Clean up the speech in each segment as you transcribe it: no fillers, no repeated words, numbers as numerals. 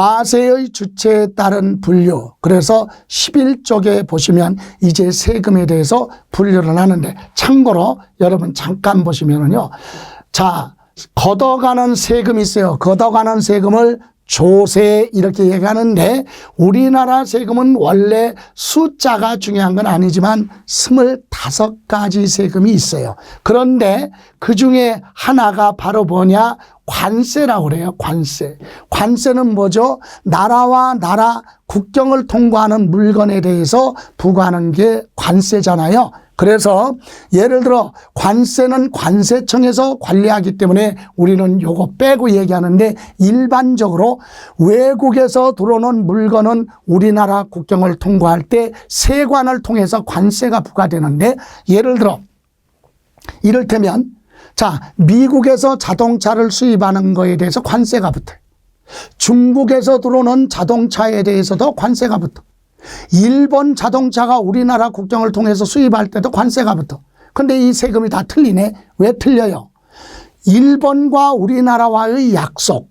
과세의 주체에 따른 분류. 그래서 11쪽에 보시면 이제 세금에 대해서 분류를 하는데, 참고로 여러분 잠깐 보시면은요. 자, 걷어가는 세금이 있어요. 걷어가는 세금을 조세 이렇게 얘기하는데, 우리나라 세금은 원래 숫자가 중요한 건 아니지만 25가지 세금이 있어요. 그런데 그 중에 하나가 바로 뭐냐? 관세라고 그래요. 관세. 관세는 뭐죠? 나라와 나라 국경을 통과하는 물건에 대해서 부과하는 게 관세잖아요. 그래서 예를 들어 관세는 관세청에서 관리하기 때문에 우리는 요거 빼고 얘기하는데, 일반적으로 외국에서 들어오는 물건은 우리나라 국경을 통과할 때 세관을 통해서 관세가 부과되는데, 예를 들어 이를테면 자, 미국에서 자동차를 수입하는 거에 대해서 관세가 붙어요. 중국에서 들어오는 자동차에 대해서도 관세가 붙어. 일본 자동차가 우리나라 국경을 통해서 수입할 때도 관세가 붙어. 근데 이 세금이 다 틀리네. 왜 틀려요? 일본과 우리나라와의 약속,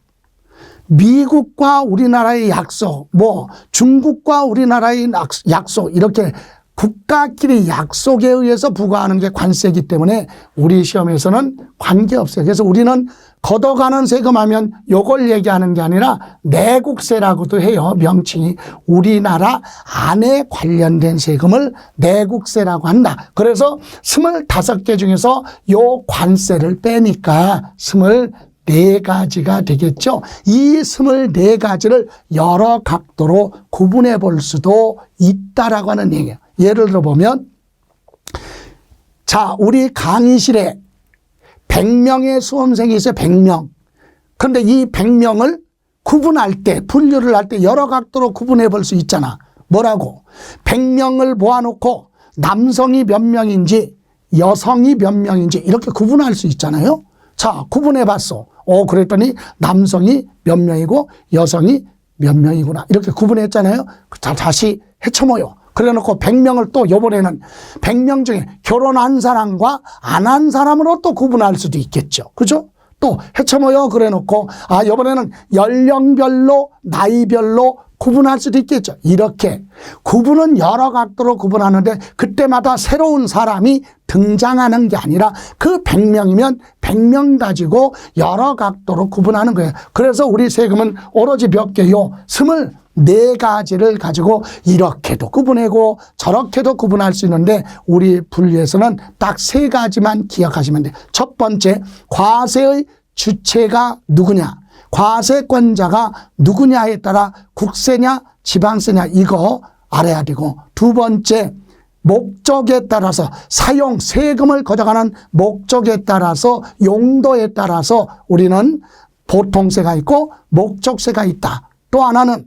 미국과 우리나라의 약속, 뭐 중국과 우리나라의 약속, 이렇게 국가끼리 약속에 의해서 부과하는 게 관세이기 때문에 우리 시험에서는 관계없어요. 그래서 우리는 걷어가는 세금 하면 요걸 얘기하는 게 아니라 내국세라고도 해요. 명칭이. 우리나라 안에 관련된 세금을 내국세라고 한다. 그래서 25개 중에서 요 관세를 빼니까 24가지가 되겠죠. 이 24가지를 여러 각도로 구분해 볼 수도 있다라고 하는 얘기예요. 예를 들어 보면, 자, 우리 강의실에 100명의 수험생이 있어요. 100명. 그런데 이 100명을 구분할 때, 분류를 할 때 여러 각도로 구분해 볼 수 있잖아. 뭐라고? 100명을 모아놓고 남성이 몇 명인지 여성이 몇 명인지 이렇게 구분할 수 있잖아요. 자, 구분해 봤어. 그랬더니 남성이 몇 명이고 여성이 몇 명이구나. 이렇게 구분했잖아요. 자, 다시 헤쳐모여. 그래 놓고 100명을 또 이번에는 100명 중에 결혼한 사람과 안 한 사람으로 또 구분할 수도 있겠죠. 그죠? 또 헤쳐모여 그래 놓고 이번에는 연령별로 나이별로 구분할 수도 있겠죠. 이렇게 구분은 여러 각도로 구분하는데, 그때마다 새로운 사람이 등장하는 게 아니라 그 100명이면 100명 가지고 여러 각도로 구분하는 거예요. 그래서 우리 세금은 오로지 몇 개요? 24가지를 가지고 이렇게도 구분하고 저렇게도 구분할 수 있는데, 우리 분류에서는 딱 3가지만 기억하시면 돼요. 첫 번째, 과세의 주체가 누구냐, 과세권자가 누구냐에 따라 국세냐 지방세냐 이거 알아야 되고, 두 번째, 목적에 따라서 사용, 세금을 걷어가는 목적에 따라서, 용도에 따라서 우리는 보통세가 있고 목적세가 있다. 또 하나는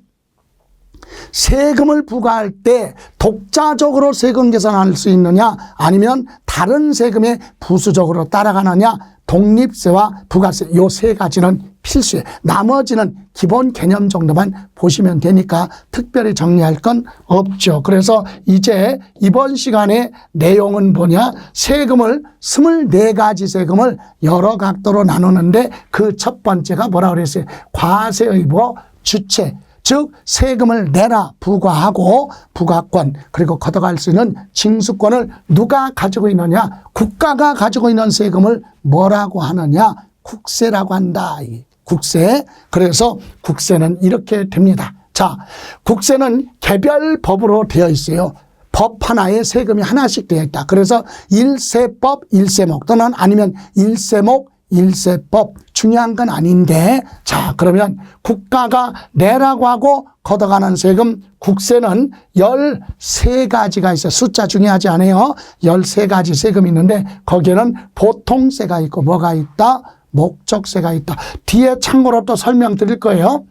세금을 부과할 때 독자적으로 세금 계산할 수 있느냐, 아니면 다른 세금에 부수적으로 따라가느냐, 독립세와 부가세, 요 3가지는 필수예요. 나머지는 기본 개념 정도만 보시면 되니까 특별히 정리할 건 없죠. 그래서 이제 이번 시간에 내용은 뭐냐, 세금을 24가지 세금을 여러 각도로 나누는데, 그 첫 번째가 뭐라고 그랬어요? 과세의무 주체, 즉 세금을 내라 부과하고 부과권, 그리고 걷어갈 수 있는 징수권을 누가 가지고 있느냐, 국가가 가지고 있는 세금을 뭐라고 하느냐, 국세라고 한다. 국세. 그래서 국세는 이렇게 됩니다. 자, 국세는 개별 법으로 되어 있어요. 법 하나에 세금이 하나씩 되어 있다. 그래서 일세법, 일세목, 또는 아니면 일세목, 일세법. 중요한 건 아닌데, 자, 그러면 국가가 내라고 하고 걷어가는 세금, 국세는 13가지가 있어요. 숫자 중요하지 않아요. 13가지 세금이 있는데, 거기에는 보통세가 있고 뭐가 있다? 목적세가 있다. 뒤에 참고로 또 설명드릴 거예요.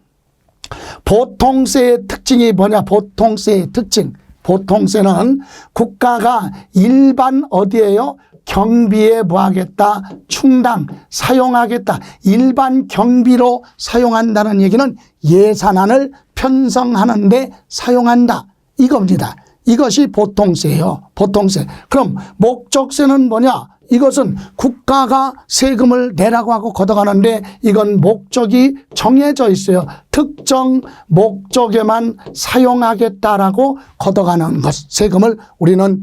보통세의 특징이 뭐냐? 보통세의 특징. 보통세는 국가가 일반 어디예요? 경비에 뭐 하겠다? 충당, 사용하겠다. 일반 경비로 사용한다는 얘기는 예산안을 편성하는데 사용한다. 이겁니다. 이것이 보통세예요. 보통세. 그럼 목적세는 뭐냐? 이것은 국가가 세금을 내라고 하고 걷어가는데 이건 목적이 정해져 있어요. 특정 목적에만 사용하겠다라고 걷어가는 것, 세금을 우리는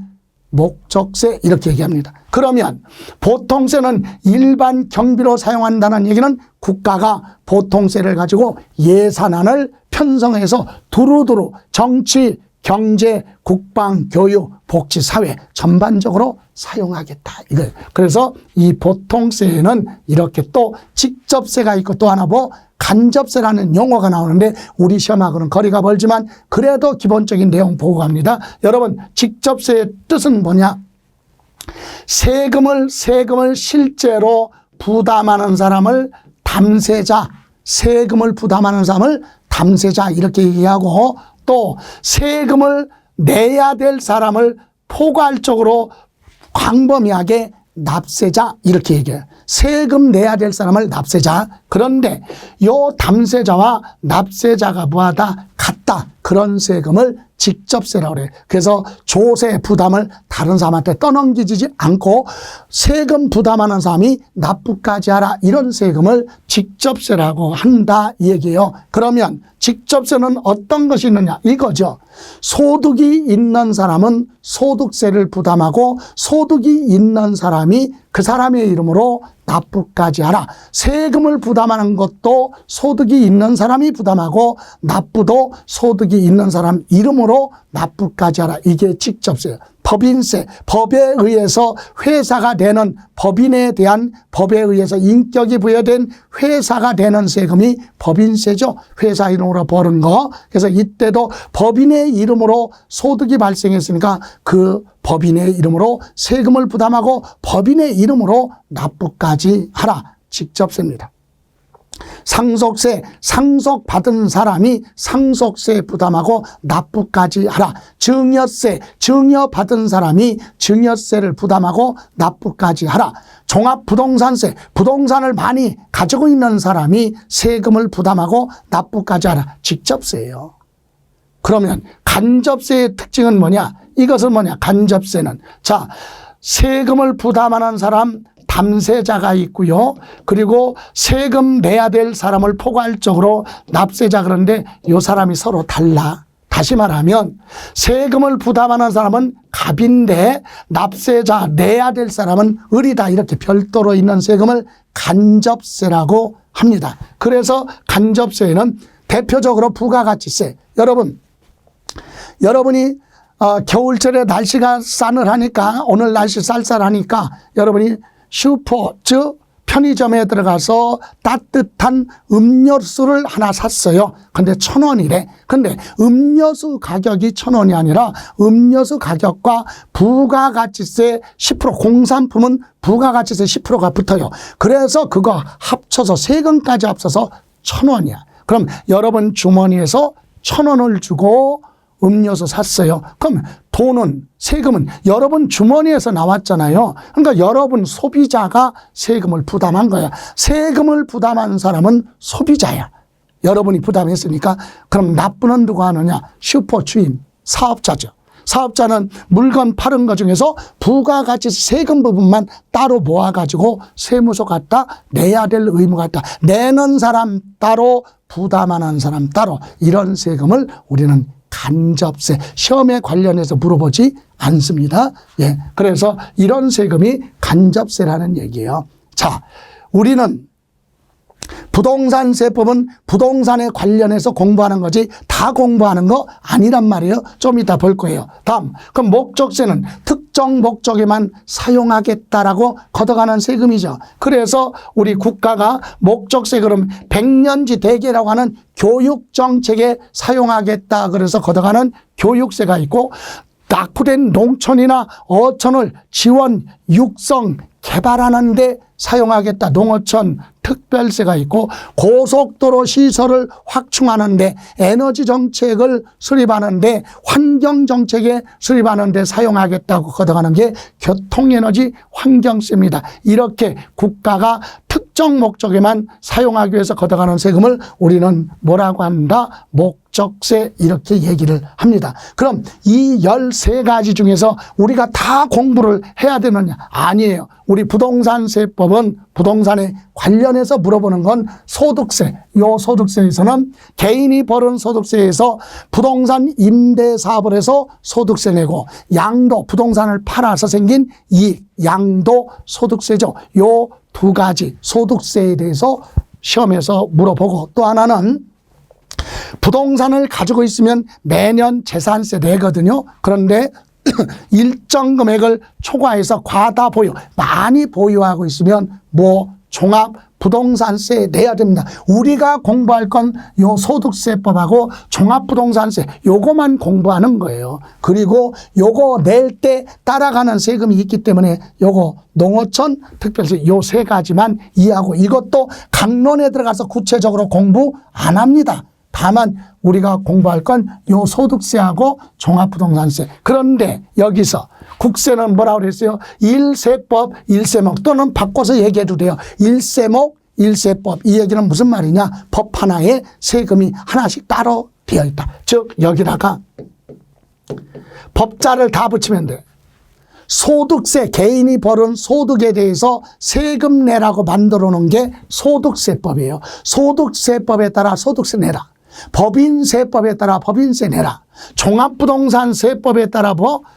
목적세 이렇게 얘기합니다. 그러면 보통세는 일반 경비로 사용한다는 얘기는 국가가 보통세를 가지고 예산안을 편성해서 두루두루 정치, 경제, 국방, 교육, 복지, 사회 전반적으로 사용하겠다 이거예요. 그래서 이 보통세에는 이렇게 또 직접세가 있고 또 하나 뭐 간접세라는 용어가 나오는데 우리 시험하고는 거리가 멀지만 그래도 기본적인 내용 보고 갑니다. 여러분, 직접세의 뜻은 뭐냐? 세금을 실제로 부담하는 사람을 담세자, 세금을 부담하는 사람을 담세자 이렇게 얘기하고, 또 세금을 내야 될 사람을 포괄적으로 광범위하게 납세자 이렇게 얘기해요. 세금 내야 될 사람을 납세자. 그런데 요 담세자와 납세자가 뭐하다? 같다. 그런 세금을 직접세라고 그래요. 그래서 조세 부담을 다른 사람한테 떠넘기지 않고 세금 부담하는 사람이 납부까지 하라. 이런 세금을 직접세라고 한다 이 얘기예요. 그러면 직접세는 어떤 것이 있느냐 이거죠. 소득이 있는 사람은 소득세를 부담하고 소득이 있는 사람이 그 사람의 이름으로 납부까지 하라. 세금을 부담하는 것도 소득이 있는 사람이 부담하고 납부도 소득이 있는 사람 이름으로 납부까지 하라. 이게 직접세예요. 법인세, 법에 의해서 회사가 되는, 법인에 대한 법에 의해서 인격이 부여된 회사가 되는 세금이 법인세죠. 회사 이름으로 버는 거. 그래서 이때도 법인의 이름으로 소득이 발생했으니까 그 법인의 이름으로 세금을 부담하고 법인의 이름으로 납부까지 하라. 직접세입니다. 상속세, 상속받은 사람이 상속세 부담하고 납부까지 하라. 증여세, 증여받은 사람이 증여세를 부담하고 납부까지 하라. 종합부동산세, 부동산을 많이 가지고 있는 사람이 세금을 부담하고 납부까지 하라. 직접세예요. 그러면 간접세의 특징은 뭐냐? 이것은 뭐냐? 간접세는, 자, 세금을 부담하는 사람 담세자가 있고요. 그리고 세금 내야 될 사람을 포괄적으로 납세자. 그런데 이 사람이 서로 달라. 다시 말하면 세금을 부담하는 사람은 갑인데 납세자 내야 될 사람은 을이다. 이렇게 별도로 있는 세금을 간접세라고 합니다. 그래서 간접세에는 대표적으로 부가가치세. 여러분이 겨울철에 날씨가 싸늘하니까, 오늘 날씨 쌀쌀하니까 여러분이 슈퍼, 즉 편의점에 들어가서 따뜻한 음료수를 하나 샀어요. 근데 1,000원이래. 근데 음료수 가격이 1,000원이 아니라 음료수 가격과 부가가치세 10%, 공산품은 부가가치세 10%가 붙어요. 그래서 그거 합쳐서 세금까지 합쳐서 1,000원이야. 그럼 여러분 주머니에서 1,000원을 주고 음료수 샀어요. 그럼 돈은, 세금은 여러분 주머니에서 나왔잖아요. 그러니까 여러분 소비자가 세금을 부담한 거야. 세금을 부담한 사람은 소비자야. 여러분이 부담했으니까. 그럼 납부는 누가 하느냐? 슈퍼 주인, 사업자죠. 사업자는 물건 파는 것 중에서 부가가치세 세금 부분만 따로 모아가지고 세무서 갖다 내야 될 의무가 있다. 내는 사람 따로, 부담하는 사람 따로. 이런 세금을 우리는 간접세, 시험에 관련해서 물어보지 않습니다. 예, 그래서 이런 세금이 간접세라는 얘기예요. 자, 우리는 부동산세법은 부동산에 관련해서 공부하는 거지 다 공부하는 거 아니란 말이에요. 좀 이따 볼 거예요. 다음, 그럼 목적세는 특정 목적에만 사용하겠다라고 걷어가는 세금이죠. 그래서 우리 국가가 목적세, 그럼 백년지 대계라고 하는 교육정책에 사용하겠다 그래서 걷어가는 교육세가 있고, 낙후된 농촌이나 어촌을 지원, 육성, 개발하는 데 사용하겠다. 농어촌 특별세가 있고, 고속도로 시설을 확충하는 데, 에너지 정책을 수립하는 데, 환경 정책에 수립하는 데 사용하겠다고 걷어가는 게 교통에너지 환경세입니다. 이렇게 국가가 특정 목적에만 사용하기 위해서 걷어가는 세금을 우리는 뭐라고 한다? 목적세 이렇게 얘기를 합니다. 그럼 이 13가지 중에서 우리가 다 공부를 해야 되느냐? 아니에요. 우리 부동산세법은 부동산에 관련해서 물어보는 건 소득세. 요 소득세에서는 개인이 벌은 소득세에서 부동산 임대 사업을 해서 소득세 내고 양도 부동산을 팔아서 생긴 이익 양도 소득세죠. 요 두 가지 소득세에 대해서 시험에서 물어보고 또 하나는 부동산을 가지고 있으면 매년 재산세 내거든요. 그런데 일정 금액을 초과해서 과다 보유, 많이 보유하고 있으면 뭐 종합 부동산세 내야 됩니다. 우리가 공부할 건 요 소득세법하고 종합부동산세 요거만 공부하는 거예요. 그리고 요거 낼 때 따라가는 세금이 있기 때문에 요거 농어촌 특별세 요 세 가지만 이해하고 이것도 강론에 들어가서 구체적으로 공부 안 합니다. 다만 우리가 공부할 건 요 소득세하고 종합부동산세. 그런데 여기서 국세는 뭐라고 그랬어요? 일세법, 일세목 또는 바꿔서 얘기해도 돼요. 일세목, 일세법. 이 얘기는 무슨 말이냐? 법 하나에 세금이 하나씩 따로 되어 있다. 즉 여기다가 법자를 다 붙이면 돼. 소득세, 개인이 벌은 소득에 대해서 세금 내라고 만들어 놓은 게 소득세법이에요. 소득세법에 따라 소득세 내라. 법인세법에 따라 법인세 내라. 종합부동산세법에 따라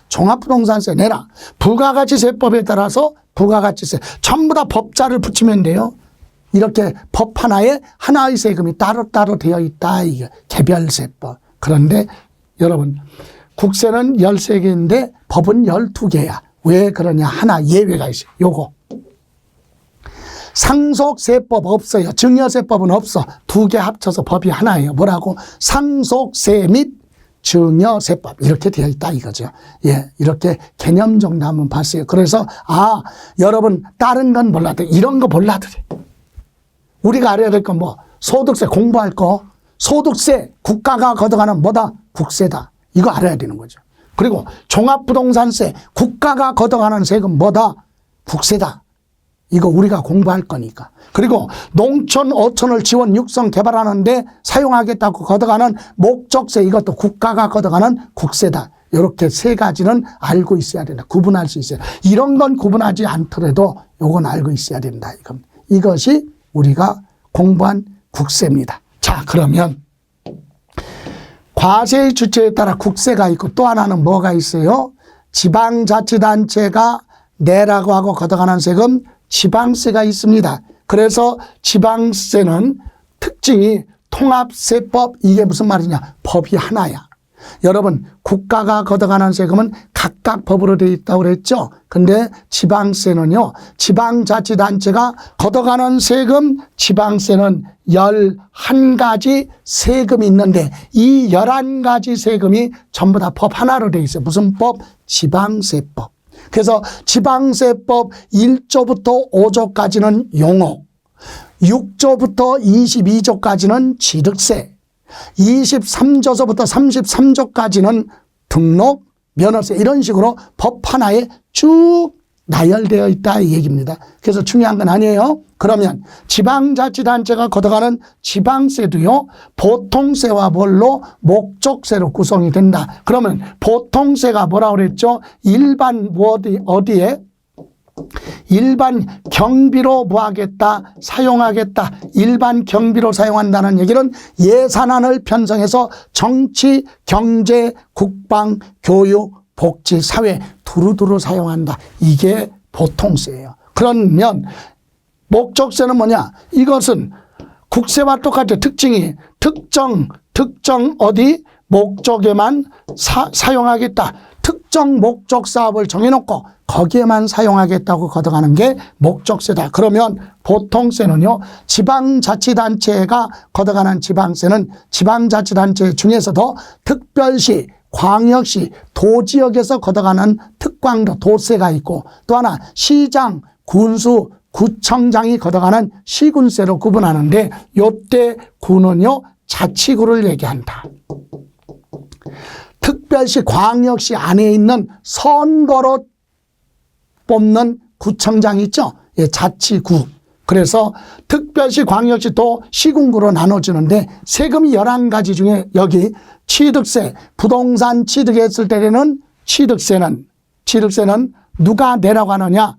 종합부동산세 내라. 부가가치세법에 따라서 부가가치세. 전부 다 법자를 붙이면 돼요. 이렇게 법 하나에 하나의 세금이 따로따로 되어 있다. 이게 개별세법. 그런데 여러분 국세는 13개인데 법은 12개야. 왜 그러냐? 하나 예외가 있어요. 요거. 상속세법 없어요. 증여세법은 없어. 두 개 합쳐서 법이 하나예요. 뭐라고? 상속세 및 증여세법 이렇게 되어 있다 이거죠. 예, 이렇게 개념 정도 한번 봤어요. 그래서 여러분 다른 건 몰라도 이런 거 몰라도 돼. 우리가 알아야 될 건 뭐? 소득세 공부할 거. 소득세 국가가 걷어가는 뭐다? 국세다. 이거 알아야 되는 거죠. 그리고 종합부동산세 국가가 걷어가는 세금 뭐다? 국세다. 이거 우리가 공부할 거니까. 그리고 농촌, 어촌을 지원, 육성, 개발하는데 사용하겠다고 걷어가는 목적세 이것도 국가가 걷어가는 국세다. 이렇게 세 가지는 알고 있어야 된다. 구분할 수 있어요. 이런 건 구분하지 않더라도 이건 알고 있어야 된다. 이것이 우리가 공부한 국세입니다. 자, 그러면 과세의 주체에 따라 국세가 있고 또 하나는 뭐가 있어요? 지방자치단체가 내라고 하고 걷어가는 세금 지방세가 있습니다. 그래서 지방세는 특징이 통합세법 이게 무슨 말이냐? 법이 하나야. 여러분 국가가 걷어가는 세금은 각각 법으로 되어 있다고 그랬죠. 근데 지방세는요. 지방자치단체가 걷어가는 세금 지방세는 11가지 세금이 있는데 이 11가지 세금이 전부 다 법 하나로 되어 있어요. 무슨 법? 지방세법. 그래서 지방세법 1조부터 5조까지는 용어, 6조부터 22조까지는 취득세, 23조서부터 33조까지는 등록, 면허세 이런 식으로 법 하나에 쭉 나열되어 있다 이 얘기입니다. 그래서 중요한 건 아니에요. 그러면 지방자치단체가 걷어가는 지방세도요. 보통세와 뭘로? 목적세로 구성이 된다. 그러면 보통세가 뭐라고 그랬죠? 일반 어디에? 일반 경비로 뭐 하겠다? 사용하겠다. 일반 경비로 사용한다는 얘기는 예산안을 편성해서 정치, 경제, 국방, 교육, 복지, 사회 두루두루 사용한다. 이게 보통세예요. 그러면 목적세는 뭐냐? 이것은 국세와 똑같은 특징이 특정 어디 목적에만 사용하겠다. 특정 목적 사업을 정해놓고 거기에만 사용하겠다고 걷어가는 게 목적세다. 그러면 보통세는요. 지방자치단체가 걷어가는 지방세는 지방자치단체 중에서도 특별시, 광역시, 도지역에서 걷어가는 특광도 도세가 있고 또 하나 시장, 군수, 구청장이 걷어가는 시군세로 구분하는데 요때 구는요. 자치구를 얘기한다. 특별시, 광역시 안에 있는 선거로 뽑는 구청장 있죠? 예, 자치구. 그래서 특별시, 광역시도, 시군구로 나눠지는데 세금이 11가지 중에 여기 취득세, 부동산 취득했을 때는 취득세는 누가 내라고 하느냐?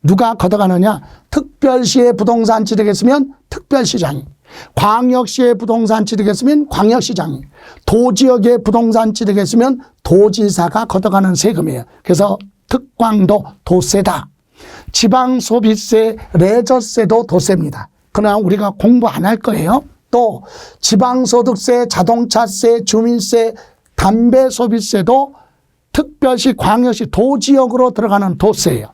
누가 걷어가느냐? 특별시에 부동산 취득했으면 특별시장이, 광역시에 부동산 취득했으면 광역시장이, 도지역에 부동산 취득했으면 도지사가 걷어가는 세금이에요. 그래서 특광도 도세다. 지방소비세, 레저세도 도세입니다. 그러나 우리가 공부 안 할 거예요. 또 지방소득세, 자동차세, 주민세, 담배소비세도 특별시, 광역시, 도지역으로 들어가는 도세예요.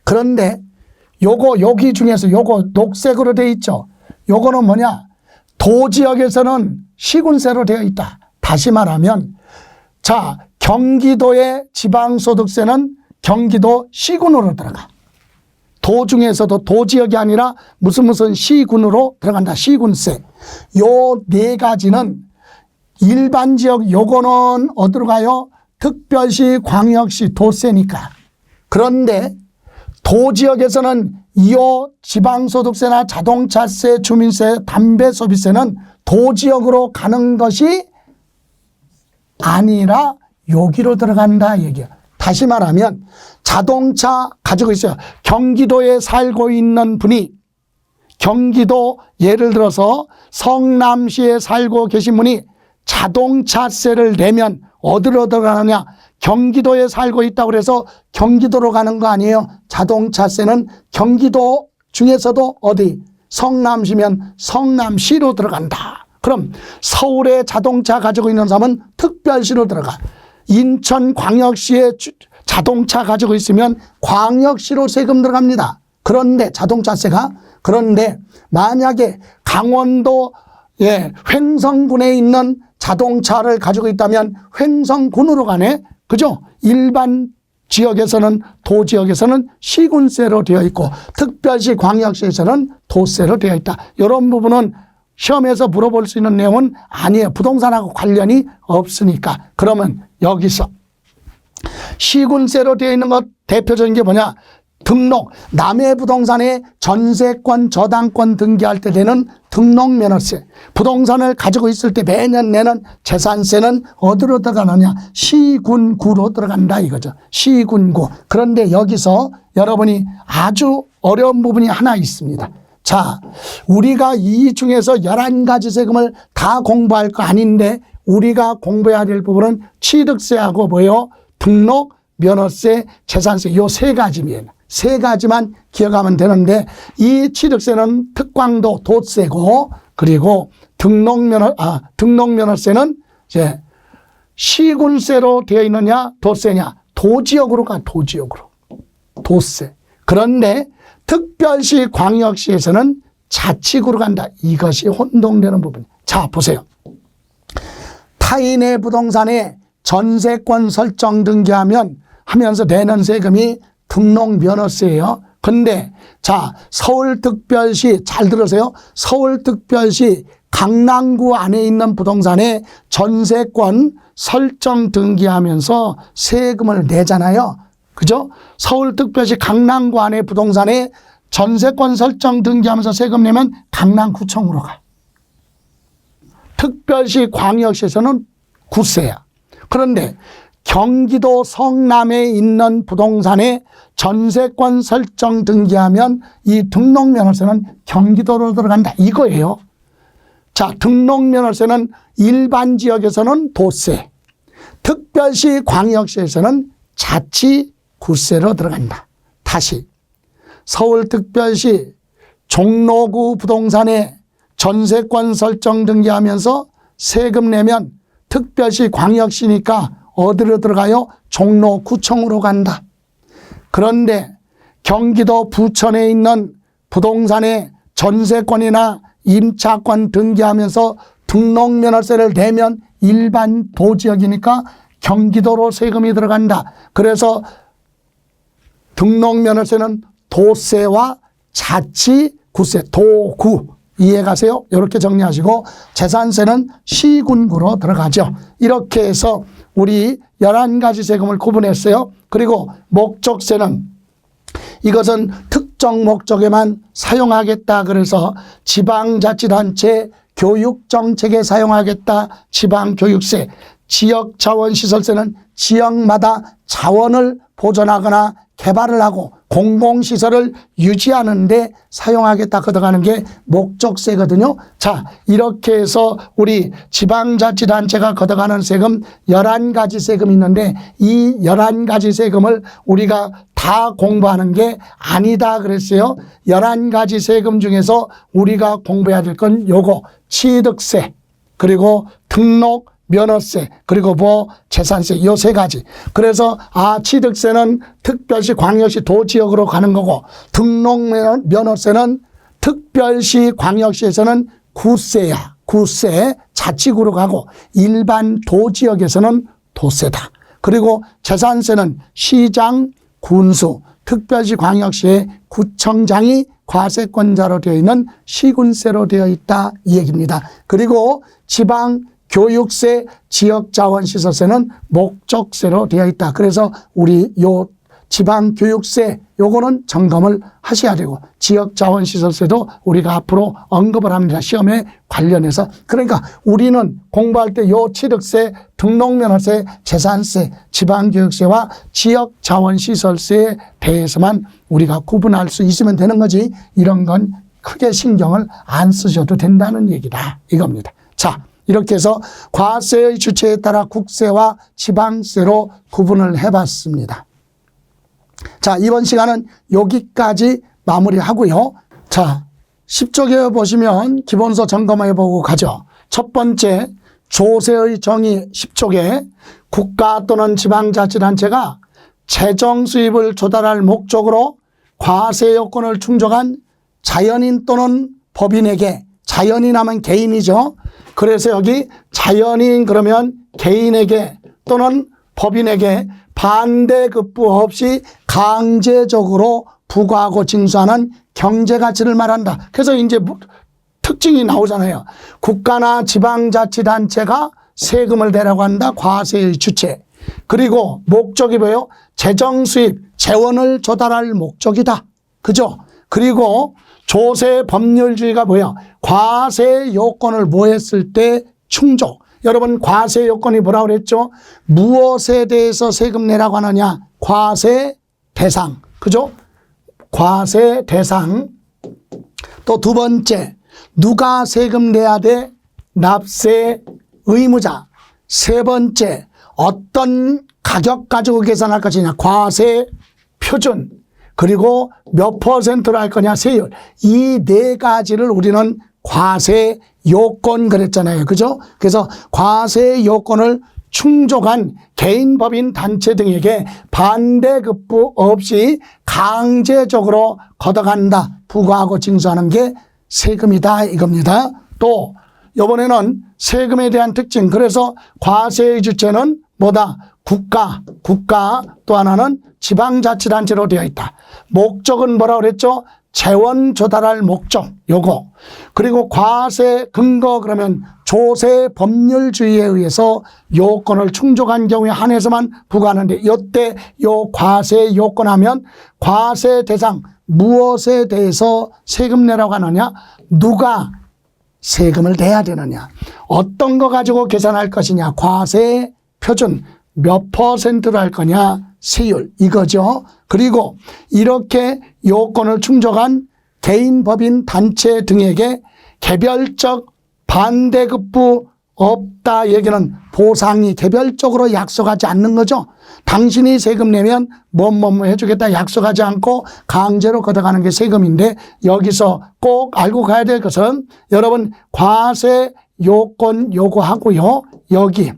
그런데 여기 중에서 요거 녹색으로 되어 있죠. 요거는 뭐냐? 도지역에서는 시군세로 되어 있다. 다시 말하면, 자, 경기도의 지방소득세는 경기도 시군으로 들어가. 도 중에서도 도지역이 아니라 무슨 시군으로 들어간다. 시군세. 요 4가지는 일반 지역, 요거는 어디로 가요? 특별시, 광역시, 도세니까. 그런데 도지역에서는 이 지방소득세나 자동차세, 주민세, 담배소비세는 도지역으로 가는 것이 아니라 여기로 들어간다 얘기야. 다시 말하면 자동차 가지고 있어요. 경기도에 살고 있는 분이, 경기도 예를 들어서 성남시에 살고 계신 분이 자동차세를 내면 어디로 들어가느냐? 경기도에 살고 있다고 해서 경기도로 가는 거 아니에요. 자동차세는 경기도 중에서도 어디? 성남시면 성남시로 들어간다. 그럼 서울에 자동차 가지고 있는 사람은 특별시로 들어가. 인천광역시에 자동차 가지고 있으면 광역시로 세금 들어갑니다. 그런데 자동차세가, 그런데 만약에 강원도 횡성군에 있는 자동차를 가지고 있다면 횡성군으로 가네. 그죠? 일반 지역에서는, 도지역에서는 시군세로 되어 있고 특별시, 광역시에서는 도세로 되어 있다. 이런 부분은 시험에서 물어볼 수 있는 내용은 아니에요. 부동산하고 관련이 없으니까. 그러면 여기서 시군세로 되어 있는 것 대표적인 게 뭐냐? 등록, 남의 부동산에 전세권, 저당권 등기할 때 되는 등록면허세. 부동산을 가지고 있을 때 매년 내는 재산세는 어디로 들어가느냐? 시군구로 들어간다 이거죠. 시군구. 그런데 여기서 여러분이 아주 어려운 부분이 하나 있습니다. 자, 우리가 이 중에서 11가지 세금을 다 공부할 거 아닌데 우리가 공부해야 될 부분은 취득세하고 뭐예요? 등록, 면허세, 재산세 요 3가지입니다. 3가지만 기억하면 되는데 이 취득세는 특광도 도세고 그리고 등록면허세는 이제 시군세로 되어 있느냐 도세냐? 도지역으로 가. 도지역으로. 도세. 그런데 특별시, 광역시에서는 자치구로 간다. 이것이 혼동되는 부분. 자, 보세요. 타인의 부동산에 전세권 설정 등기하면서 내는 세금이 등록면허세예요. 근데 자, 서울특별시 잘 들으세요. 서울특별시 강남구 안에 있는 부동산에 전세권 설정 등기하면서 세금을 내잖아요. 그죠? 서울특별시 강남구 안에 부동산에 전세권 설정 등기하면서 세금 내면 강남구청으로 가. 특별시, 광역시에서는 구세야. 그런데 경기도 성남에 있는 부동산에 전세권 설정 등기하면 이 등록면허세는 경기도로 들어간다 이거예요. 자, 등록면허세는 일반 지역에서는 도세, 특별시, 광역시에서는 자치구세로 들어간다. 다시 서울특별시 종로구 부동산에 전세권 설정 등기하면서 세금 내면 특별시, 광역시니까 어디로 들어가요? 종로구청으로 간다. 그런데 경기도 부천에 있는 부동산에 전세권이나 임차권 등기하면서 등록면허세를 내면 일반 도지역이니까 경기도로 세금이 들어간다. 그래서 등록면허세는 도세와 자치구세, 도구 이해가세요? 이렇게 정리하시고 재산세는 시군구로 들어가죠. 이렇게 해서 우리 11가지 세금을 구분했어요. 그리고 목적세는 이것은 특정 목적에만 사용하겠다. 그래서 지방자치단체 교육정책에 사용하겠다. 지방교육세, 지역자원시설세는 지역마다 자원을 보존하거나 개발을 하고 공공시설을 유지하는 데 사용하겠다 걷어가는 게 목적세거든요. 자, 이렇게 해서 우리 지방자치단체가 걷어가는 세금 11가지 세금이 있는데 이 11가지 세금을 우리가 다 공부하는 게 아니다 그랬어요. 11가지 세금 중에서 우리가 공부해야 될 건 요거 취득세, 그리고 등록 면허세, 그리고 뭐 재산세, 요 세 가지. 그래서 취득세는 특별시 광역시 도지역으로 가는 거고, 등록 면허세는 특별시 광역시에서는 구세야. 구세 자치구로 가고 일반 도지역에서는 도세다. 그리고 재산세는 시장, 군수, 특별시 광역시의 구청장이 과세권자로 되어 있는 시군세로 되어 있다 이 얘기입니다. 그리고 지방 교육세, 지역자원시설세는 목적세로 되어 있다. 그래서 우리 요 지방교육세 요거는 점검을 하셔야 되고 지역자원시설세도 우리가 앞으로 언급을 합니다. 시험에 관련해서. 그러니까 우리는 공부할 때 요 취득세, 등록면허세, 재산세, 지방교육세와 지역자원시설세에 대해서만 우리가 구분할 수 있으면 되는 거지 이런 건 크게 신경을 안 쓰셔도 된다는 얘기다 이겁니다. 자, 이렇게 해서 과세의 주체에 따라 국세와 지방세로 구분을 해봤습니다. 자, 이번 시간은 여기까지 마무리하고요. 자, 10쪽에 보시면 기본서 점검해보고 가죠. 첫 번째, 조세의 정의 10쪽에 국가 또는 지방자치단체가 재정 수입을 조달할 목적으로 과세 요건을 충족한 자연인 또는 법인에게, 자연인 하면 개인이죠. 그래서 여기 자연인 그러면 개인에게 또는 법인에게 반대급부 없이 강제적으로 부과하고 징수하는 경제가치를 말한다. 그래서 이제 특징이 나오잖아요. 국가나 지방자치단체가 세금을 내라고 한다. 과세의 주체. 그리고 목적이 뭐예요? 재정수입, 재원을 조달할 목적이다. 그죠? 그리고 조세 법률주의가 뭐야? 과세 요건을 뭐 했을 때 충족. 여러분 과세 요건이 뭐라고 그랬죠? 무엇에 대해서 세금 내라고 하느냐? 과세 대상. 그죠? 과세 대상. 또 두 번째, 누가 세금 내야 돼? 납세 의무자. 세 번째, 어떤 가격 가지고 계산할 것이냐? 과세 표준. 그리고 몇 퍼센트로 할 거냐? 세율. 이 네 가지를 우리는 과세 요건 그랬잖아요. 그죠? 그래서 과세 요건을 충족한 개인, 법인, 단체 등에게 반대급부 없이 강제적으로 걷어간다. 부과하고 징수하는 게 세금이다 이겁니다. 또 이번에는 세금에 대한 특징. 그래서 과세의 주체는 뭐다? 국가 또 하나는 지방자치단체로 되어 있다. 목적은 뭐라고 그랬죠? 재원 조달할 목적 요거. 그리고 과세 근거 그러면 조세 법률주의에 의해서 요건을 충족한 경우에 한해서만 부과하는데 이때 요 과세 요건 하면 과세 대상 무엇에 대해서 세금 내라고 하느냐? 누가 세금을 내야 되느냐? 어떤 거 가지고 계산할 것이냐? 과세 표준 몇 퍼센트로 할 거냐? 세율 이거죠. 그리고 이렇게 요건을 충족한 개인, 법인, 단체 등에게 개별적 반대급부 없다 얘기는 보상이 개별적으로 약속하지 않는 거죠. 당신이 세금 내면 뭐 해주겠다 약속하지 않고 강제로 걷어가는 게 세금인데 여기서 꼭 알고 가야 될 것은 여러분 과세 요건 요구하고요. 여기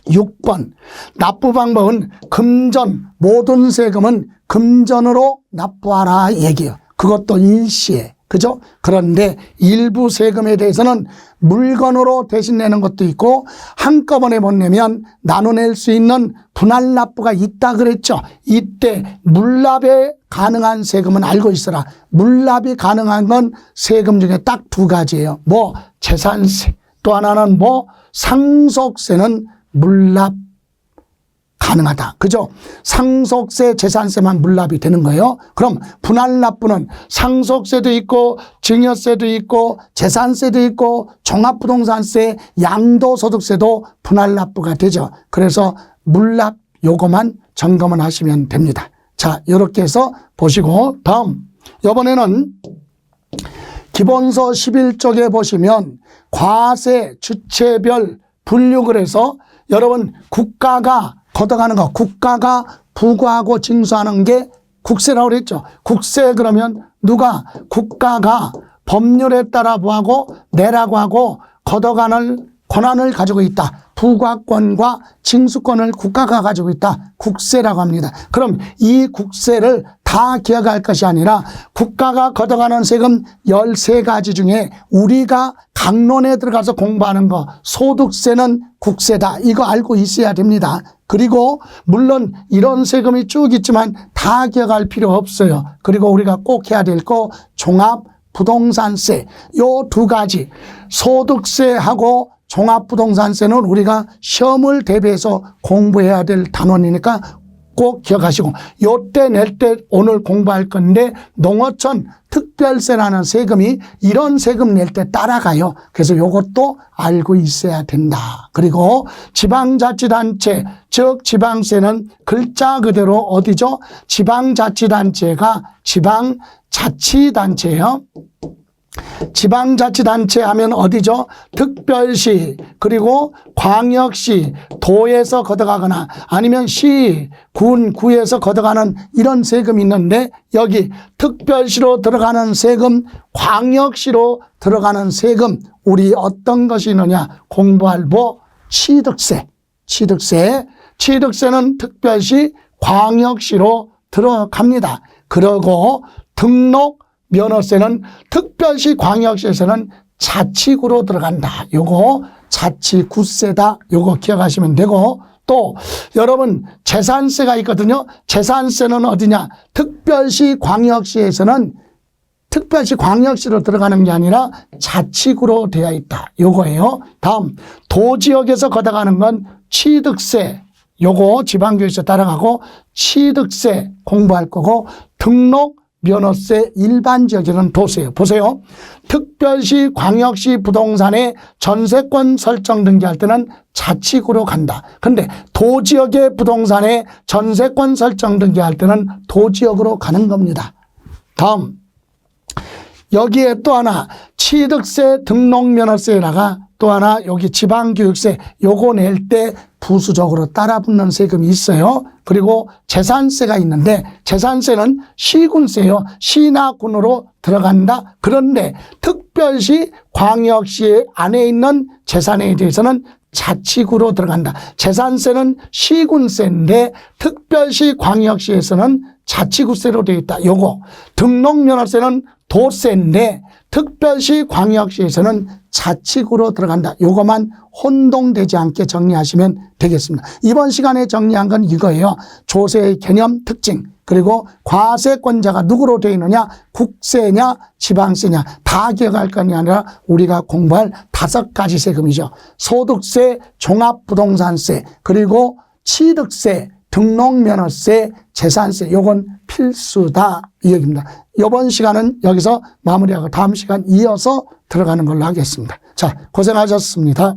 6번 납부 방법은 금전, 모든 세금은 금전으로 납부하라 얘기예요. 그것도 일시에. 그죠? 그런데 일부 세금에 대해서는 물건으로 대신 내는 것도 있고 한꺼번에 못 내면 나눠낼 수 있는 분할 납부가 있다 그랬죠. 이때 물납에 가능한 세금은 알고 있어라. 물납이 가능한 건 세금 중에 딱 두 가지예요. 뭐 재산세, 또 하나는 뭐 상속세는 물납 가능하다. 그죠? 상속세, 재산세만 물납이 되는 거예요. 그럼 분할납부는 상속세도 있고 증여세도 있고 재산세도 있고 종합부동산세, 양도소득세도 분할납부가 되죠. 그래서 물납 요거만 점검을 하시면 됩니다. 자, 이렇게 해서 보시고 다음 이번에는 기본서 11쪽에 보시면 과세 주체별 분류를 해서 여러분 국가가 걷어가는 거, 국가가 부과하고 징수하는 게 국세라고 그랬죠. 국세 그러면 누가 국가가 법률에 따라 부하고 내라고 하고 걷어가는 권한을 가지고 있다. 부과권과 징수권을 국가가 가지고 있다. 국세라고 합니다. 그럼 이 국세를 다 기억할 것이 아니라 국가가 걷어가는 세금 13가지 중에 우리가 강론에 들어가서 공부하는 거 소득세는 국세다. 이거 알고 있어야 됩니다. 그리고 물론 이런 세금이 쭉 있지만 다 기억할 필요 없어요. 그리고 우리가 꼭 해야 될 거 종합부동산세 요 2가지 소득세하고 종합부동산세는 우리가 시험을 대비해서 공부해야 될 단원이니까 꼭 기억하시고 요때 낼 때 오늘 공부할 건데 농어촌 특별세라는 세금이 이런 세금 낼 때 따라가요. 그래서 요것도 알고 있어야 된다. 그리고 지방자치단체 즉 지방세는 글자 그대로 어디죠? 지방자치단체가 지방자치단체예요. 지방자치단체 하면 어디죠? 특별시 그리고 광역시 도에서 걷어가거나 아니면 시, 군, 구에서 걷어가는 이런 세금이 있는데 여기 특별시로 들어가는 세금, 광역시로 들어가는 세금 우리 어떤 것이 있느냐 공부할 취득세. 취득세는 특별시, 광역시로 들어갑니다. 그리고 등록 면허세는 특별시 광역시에서는 자치구로 들어간다. 요거 자치구세다. 요거 기억하시면 되고 또 여러분 재산세가 있거든요. 재산세는 어디냐? 특별시 광역시에서는 특별시 광역시로 들어가는 게 아니라 자치구로 되어 있다. 요거예요. 다음 도지역에서 걷어가는 건 취득세. 요거 지방교육세 따라가고 취득세 공부할 거고 등록 면허세 일반 지역에는 도세요. 보세요. 특별시, 광역시 부동산의 전세권 설정 등기할 때는 자치구로 간다. 그런데 도지역의 부동산의 전세권 설정 등기할 때는 도지역으로 가는 겁니다. 다음 여기에 또 하나 취득세, 등록면허세에다가 또 하나 여기 지방교육세 요거 낼 때 부수적으로 따라붙는 세금이 있어요. 그리고 재산세가 있는데 재산세는 시군세요. 시나 군으로 들어간다. 그런데 특별시, 광역시 안에 있는 재산에 대해서는 자치구로 들어간다. 재산세는 시군세인데 특별시, 광역시에서는 자치구세로 되어 있다. 요거 등록면허세는 도세인데 특별시, 광역시에서는 자치구로 들어간다. 요거만 혼동되지 않게 정리하시면 되겠습니다. 이번 시간에 정리한 건 이거예요. 조세의 개념 특징 그리고 과세권자가 누구로 되어 있느냐 국세냐 지방세냐 다 기억할 것이 아니라 우리가 공부할 5가지 세금이죠. 소득세, 종합부동산세 그리고 취득세, 등록면허세, 재산세 요건 필수다 이 얘기입니다. 이번 시간은 여기서 마무리하고 다음 시간 이어서 들어가는 걸로 하겠습니다. 자, 고생하셨습니다.